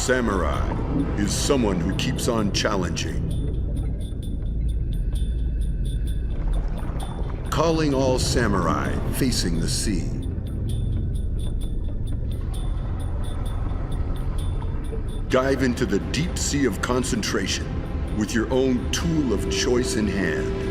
Samurai is someone who keeps on challenging. Calling all samurai facing the sea. Dive into the deep sea of concentration with your own tool of choice in hand.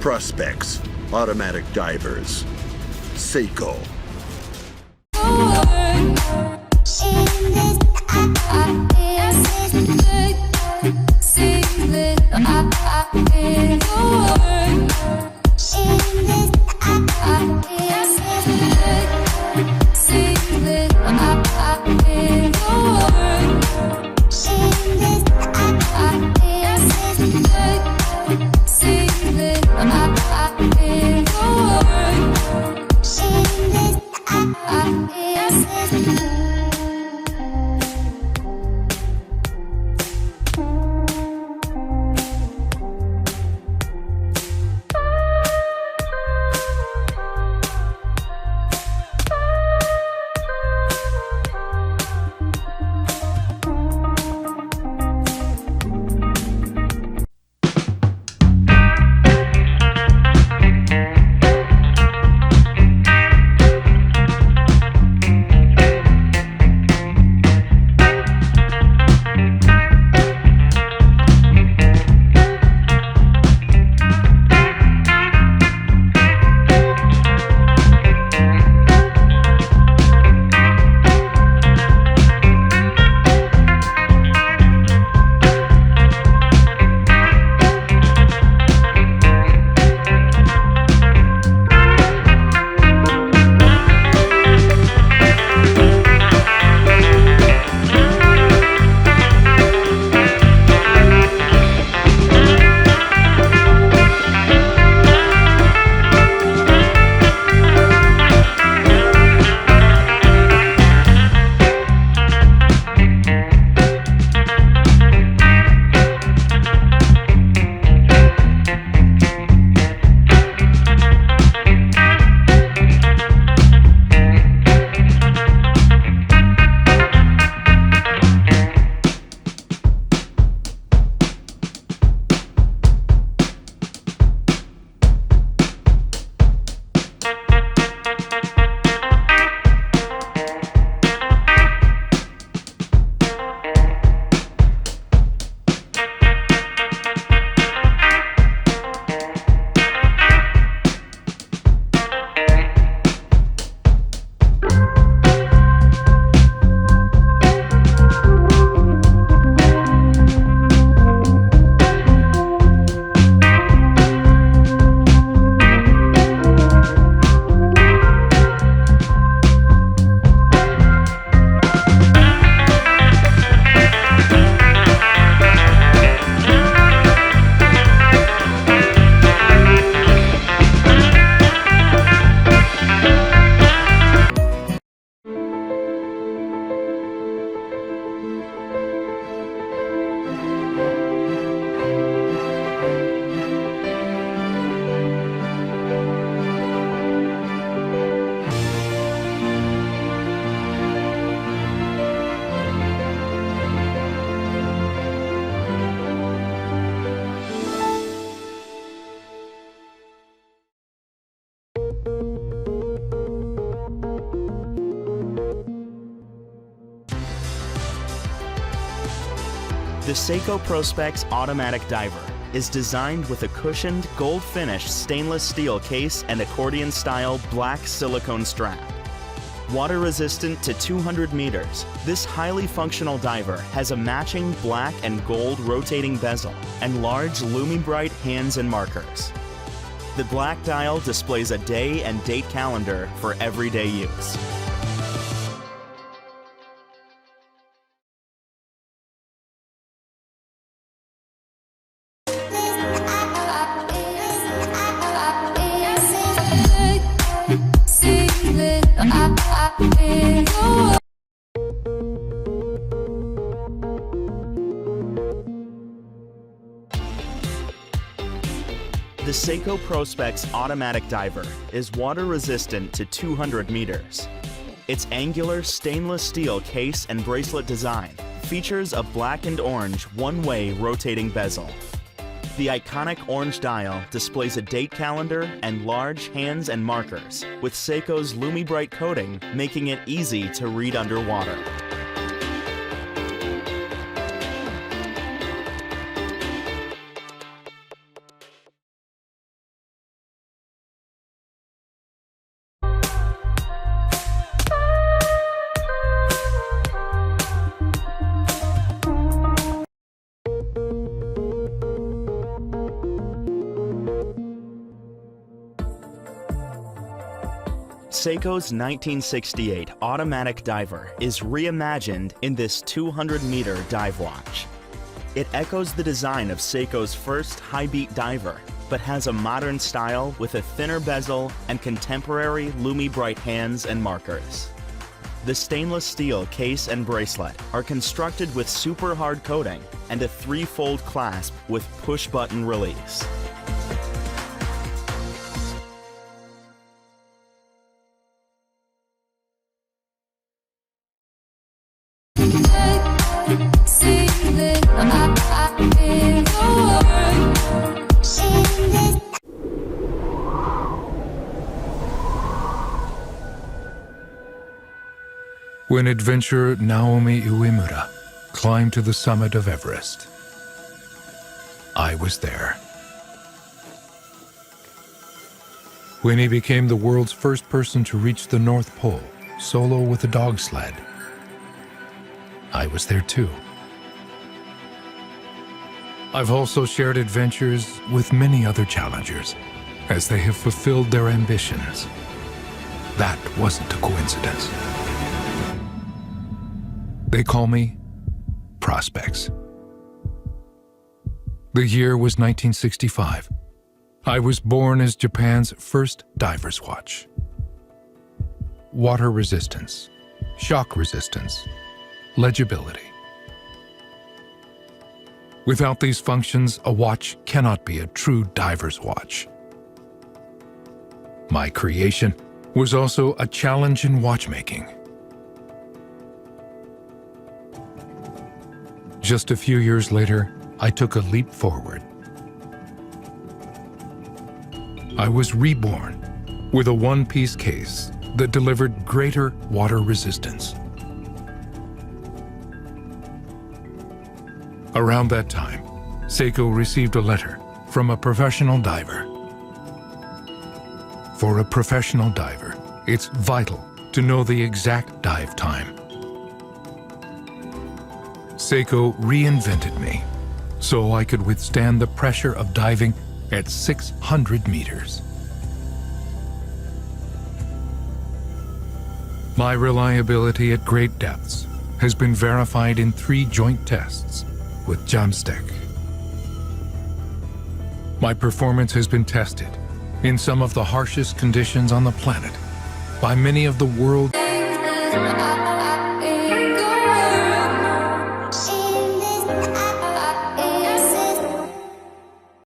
Prospex automatic divers. Seiko. The Seiko Prospex Automatic Diver is designed with a cushioned, gold-finished stainless steel case and accordion-style black silicone strap. Water-resistant to 200 meters, this highly functional diver has a matching black and gold rotating bezel and large Lumi-Bright hands and markers. The black dial displays a day and date calendar for everyday use. The Seiko Prospex automatic diver is water resistant to 200 meters. Its angular stainless steel case and bracelet design features a black and orange one-way rotating bezel. The iconic orange dial displays a date calendar and large hands and markers, with Seiko's Lumi-Bright coating making it easy to read underwater. Seiko's 1968 automatic diver is reimagined in this 200-meter dive watch. It echoes the design of Seiko's first high-beat diver, but has a modern style with a thinner bezel and contemporary Lumi-Bright hands and markers. The stainless steel case and bracelet are constructed with super hard coating and a 3-fold clasp with push-button release. When adventurer Naomi Uemura climbed to the summit of Everest, I was there. When he became the world's first person to reach the North Pole solo with a dog sled, I was there too. I've also shared adventures with many other challengers as they have fulfilled their ambitions. That wasn't a coincidence. They call me Prospex. The year was 1965. I was born as Japan's first diver's watch. Water resistance, shock resistance, legibility. Without these functions, a watch cannot be a true diver's watch. My creation was also a challenge in watchmaking. Just a few years later, I took a leap forward. I was reborn with a one-piece case that delivered greater water resistance. Around that time, Seiko received a letter from a professional diver. For a professional diver, it's vital to know the exact dive time. Seiko reinvented me so I could withstand the pressure of diving at 600 meters. My reliability at great depths has been verified in 3 joint tests with Jamstek. My performance has been tested in some of the harshest conditions on the planet by many of the world's